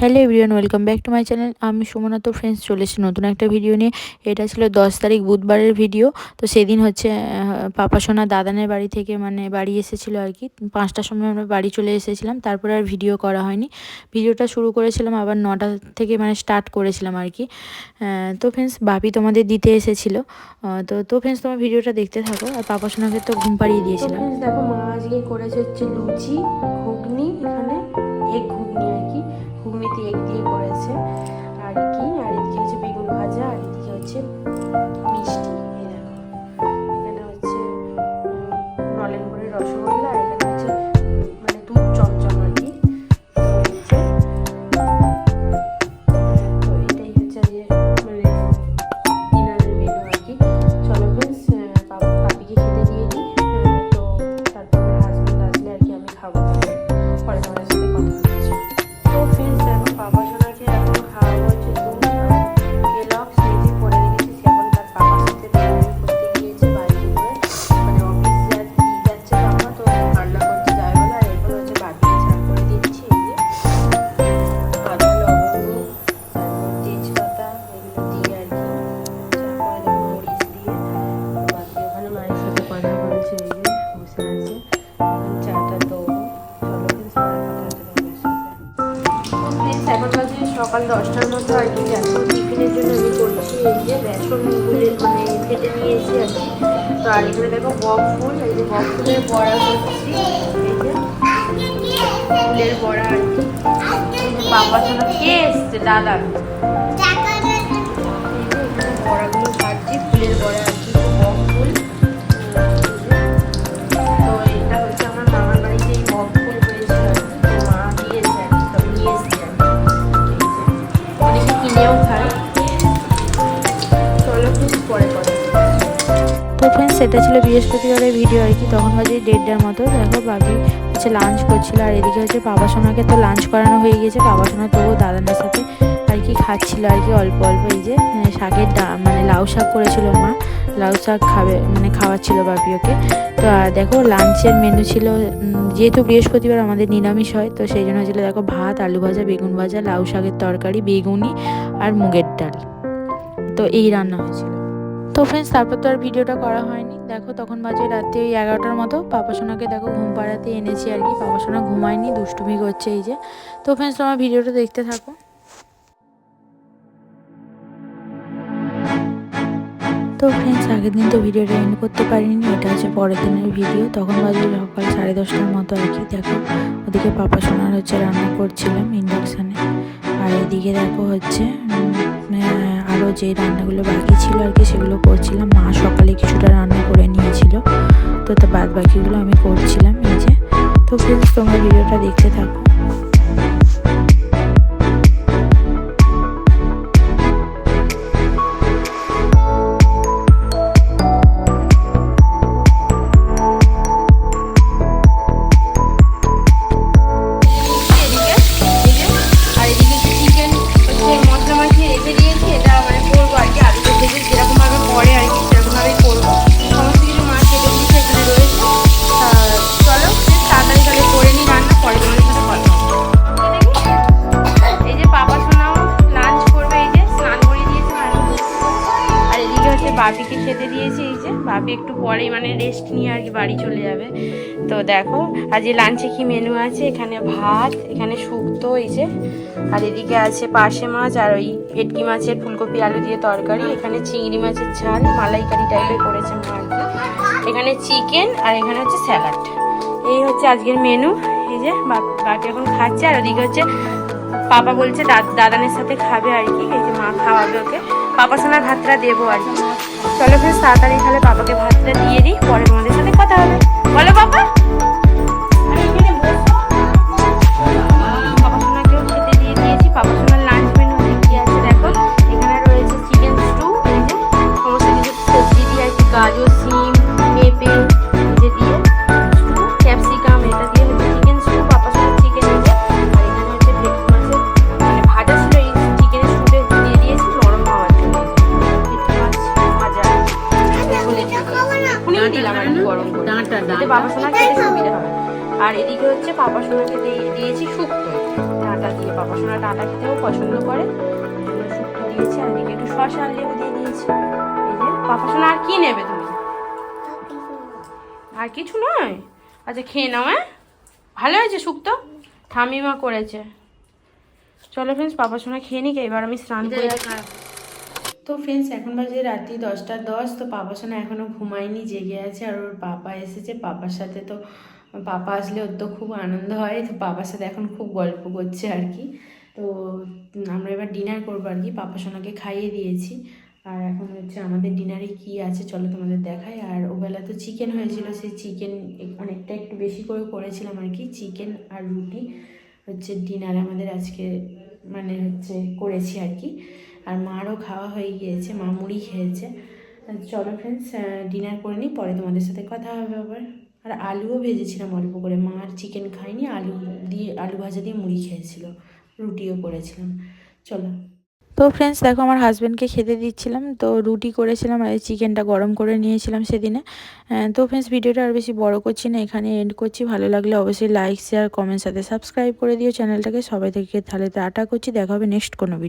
Hello everyone, welcome back to my channel. আমি সুমনা। তো friends, চলে এসেছি নতুন একটা ভিডিও নিয়ে। এটা ছিল 10 তারিখ বুধবারের ভিডিও। তো সেদিন হচ্ছে পাপা সোনা দাদানের বাড়ি থেকে বাড়ি এসেছিলো আর কি। 5টার সময় আমরা বাড়ি চলে এসেছিলাম। তারপরে আর ভিডিও করা হয়নি। ভিডিওটা শুরু করেছিলাম আবার 9টা থেকে স্টার্ট করেছিলাম আর কি। তো ফ্রেন্ডস, বাপি তোমাদের দিতে এসেছিলো। তো ফ্রেন্ডস, তোমার ভিডিওটা দেখতে থাকো। আর পাপা সোনাকে তো ঘুম পাড়িয়ে দিয়েছিলাম। দেখো, মা আজকে করেছে হচ্ছে লুচি, ঘুগনি, এখানে এগ ঘুগনি আর কি। ঘুগনিতে এগ দিয়ে করেছে আর কি। আর এদিকে হচ্ছে বেগুন ভাজা, আর এদিকে হচ্ছে মিষ্টি। এই দেখো, এখানে হচ্ছে নলেন গুড়ের রসগোল্লা, আর এখানে হচ্ছে দুধ চমচম আর কি। তো এটাই হচ্ছে আজকে ডিনারের মেনু আর কি। চলো ফ্রেন্ডস, পাপিকে খেতে দিয়ে দিই। তো তারপরে হাজব্যান্ড আসলে আর কি আমি খাবো, পরে তোমাদের সাথে কথা হচ্ছে। তো ফ্রেন্ডস, এখন পাপা সোনাকে এখন খাওয়াবো হচ্ছে দুধ কেলগস, নিজে করে রেখেছি। সে এখন তার পাপার সাথে বেড়াবেড়ি করতে গিয়েছে বাইকে করে, অফিস যাচ্ছে পাপা। তো রান্না করতে যায় বলে, আর এরপর হচ্ছে বাটিতে চা করে দিচ্ছি। এই যে আদা, লবঙ্গ, তেজপাতা এগুলো দিয়ে আর কি চা করে দেবো, মরিচ দিয়ে। বাকি ওখানে মায়ের সাথে কথা বলছে, এই যে বসে আছে। এখন চাটা দেবো। চলো ফ্রেন্ডস, পরে কথা হচ্ছে তোমাদের সাথে। তো ফ্রেন্ডস, এখন বাজে সকাল 10টার মতো আর কি। এখন টিফিনের জন্য আমি করছি এই যে বেসনগুলো কেটে নিয়েছি আর কি। তো আর এখানে দেখো বক ফুল, এই যে বক ফুলের বড়া করছি। এই যে ফুলের বড়া আর কি। এই যে বাবা সোনা কে এসছে, দাদা। এই যে এখানে বড়াগুলো ভাজছি, ফুলের বড়া আর কি, বক ফুল। তো এটা হচ্ছে আমার মামার বাড়িতে এই বক ফুল হয়েছিল আর কি। তো মা দিয়েছে আর কি, তবে নিয়ে এসছি আর কি। এই যে অনেকে কিনেও খায়। চলো খুব পরে করে। তো ফ্রেন্ডস, এটা ছিল বৃহস্পতিবারের ভিডিও আর কি। তখন বাজে 1:30টার মতো। দেখো, বাপি হচ্ছে লাঞ্চ করছিল, আর এদিকে হচ্ছে পাপা সোনাকে তো লাঞ্চ করানো হয়ে গেছে। পাপা সোনা তো দাদানের সাথে আর কি খাচ্ছিল আর কি, অল্প অল্প। এই যে শাকের লাউ শাক করেছিল মা, লাউ শাক খাওয়াচ্ছিল বাপি ওকে। তো আর দেখো, লাঞ্চের মেনু ছিল, যেহেতু বৃহস্পতিবার আমাদের নিরামিষ হয়, তো সেই জন্য ছিল দেখো ভাত, আলু ভাজা, বেগুন ভাজা, লাউ শাকের তরকারি, বেগুনি আর মুগের ডাল। তো এই রান্না হয়েছিল। তো ফ্রেন্ডস, তারপর তো আর ভিডিওটা করা হয়নি। দেখো, তখন বাজে রাতে ওই 11টার মতো। পাপা সোনাকে দেখো ঘুম পাড়াতে এনেছি আর কি। পাপা সোনা ঘুমায়নি, দুষ্টুমি করছে এই যে। তো ফ্রেন্ডস, তোমার ভিডিওটা দেখতে থাকো। তো ফ্রেন্ডস, আগের দিন তো ভিডিওটা এন্ড করতে পারিনি। এটা হচ্ছে পরের দিনের ভিডিও। তখন বাজে সকাল 10:30টার মতো আর কি। দেখো, ওদিকে পাপা সোনার হচ্ছে রান্না করছিলাম ইন্ডাকশানে। আর এদিকে দেখো হচ্ছে আরও যে রান্নাগুলো বাকি ছিল আর কি, সেগুলো করছিলাম। মা সকালে কিছুটা রান্না করে নিয়েছিল, তো বাদ বাকিগুলো আমি করছিলাম এই যে। তো ফ্রেন্ডস, তোমরা ভিডিওটা দেখতে থাকো। বাপিকে খেতে দিয়েছি। এই যে বাপি একটু পরেই রেস্ট নিয়ে আর কি বাড়ি চলে যাবে। তো দেখো, আজ লাঞ্চে কি মেনু আছে। এখানে ভাত, এখানে শুক্তো এই যে, আর এদিকে আছে পার্শে মাছ আর ওই ভেটকি মাছের ফুলকপি আলু দিয়ে তরকারি। এখানে চিংড়ি মাছের ঝাল, মালাইকারি টাইপের করেছে মা আর কি। এখানে চিকেন, আর এখানে হচ্ছে স্যালাড। এই হচ্ছে আজকের মেনু। এই যে বাপি এখন খাচ্ছে, আর ওদিকে হচ্ছে পাপা বলছে দাদানের সাথে খাবে আর কি। এই যে মা খাওয়াবে ওকে। পাপা সোনার ভাতটা দেবো আর কি। চলো ফ্রেন্ডস, তাড়াতাড়ি তাহলে পাপাকে ভাতটা দিয়ে দিই, পরে তোমাদের সাথে কথা হবে। বলো পাপা। পাপা সোনাকেও খেতে দিয়ে দিয়েছি। পাপা সোনার লাঞ্চ মেনু কি আছে দেখো। এখানে রয়েছে চিকেন স্টু, এই যে সমস্ত কিছু সবজি দিয়ে আর কি, গাজর, সিম, পেঁপে এই যে দিয়ে স্টু, ক্যাপসিকাম এটা দিয়ে হচ্ছে চিকেন স্টু। পাপা সোনার চিকেন এই যে। আর এখানে হচ্ছে ভেটকি মাছের ভাজা ছিল, এই চিকেনের স্টুতে দিয়ে দিয়েছি নরম হওয়ার জন্য। ভেটকি মাছ ভাজা দিলাম আর কি গরম করে, যাতে পাপা সোনা খেতে সুবিধা হয়। আর এদিকে হচ্ছে পাপা সোনাকে দিয়েছি শুক্তো, ডাঁটা দিয়ে পাপা সোনাটা আটা খেতেও পছন্দ করে, শুক্তো দিয়েছি আর এদিকে একটু শসা আর লেবু দিয়ে দিয়েছি। এই যে পাপা সোনা আর কি নেবে তুমি? আর কিছু নয়? আচ্ছা খেয়ে নাও। হ্যাঁ ভালো হয়েছে শুক্তো, ঠামিমা করেছে। চলো ফ্রেন্ডস পাপা সোনা খেয়ে নিক, এবার আমি স্নান করে। তো ফ্রেন্ডস এখন বাজে রাত্রি 10টা 10। তো পাপা সোনা এখনও ঘুমায়নি, জেগে আছে। আর ওর পাপা এসেছে, পাপার সাথে তো পাপা আসলে ওর তো খুব আনন্দ হয়, তো পাপার সাথে এখন খুব গল্প করছে আর কি। তো আমরা এবার ডিনার করবো আর কি, পাপা সোনাকে খাইয়ে দিয়েছি। আর এখন হচ্ছে আমাদের ডিনারে কি আছে চলো তোমাদের দেখাই। আর ওবেলা তো চিকেন হয়েছিল, সেই চিকেন অনেকটা একটু বেশি করে করেছিলাম আর কি, চিকেন আর রুটি হচ্ছে ডিনার আমাদের আজকে মানে হচ্ছে করেছি আর কি। আর মারও খাওয়া হয়ে গিয়েছে, মা মুড়ি খেয়েছে। চলো ফ্রেন্ডস ডিনার করে নিই, পরে তোমাদের সাথে কথা হবে আবার। আর আলুও ভেজেছিলাম অল্প করে, মা আর চিকেন খাইনি, আলু ভাজা দিয়ে মুড়ি খেয়েছিল, রুটিও করেছিলাম। চলো। তো ফ্রেন্ডস দেখো আমার হাজব্যান্ডকে খেতে দিচ্ছিলাম, তো রুটি করেছিলাম আর চিকেনটা গরম করে নিয়েছিলাম সেদিনে। তো ফ্রেন্ডস ভিডিওটা আর বেশি বড় করছি না, এখানে এন্ড করছি। ভালো লাগলে অবশ্যই লাইক শেয়ার কমেন্ট সাথে সাবস্ক্রাইব করে দিও চ্যানেলটাকে। সবাই থেকে তাহলে টাটা করছি, দেখা হবে নেক্সট কোনো ভিডিও।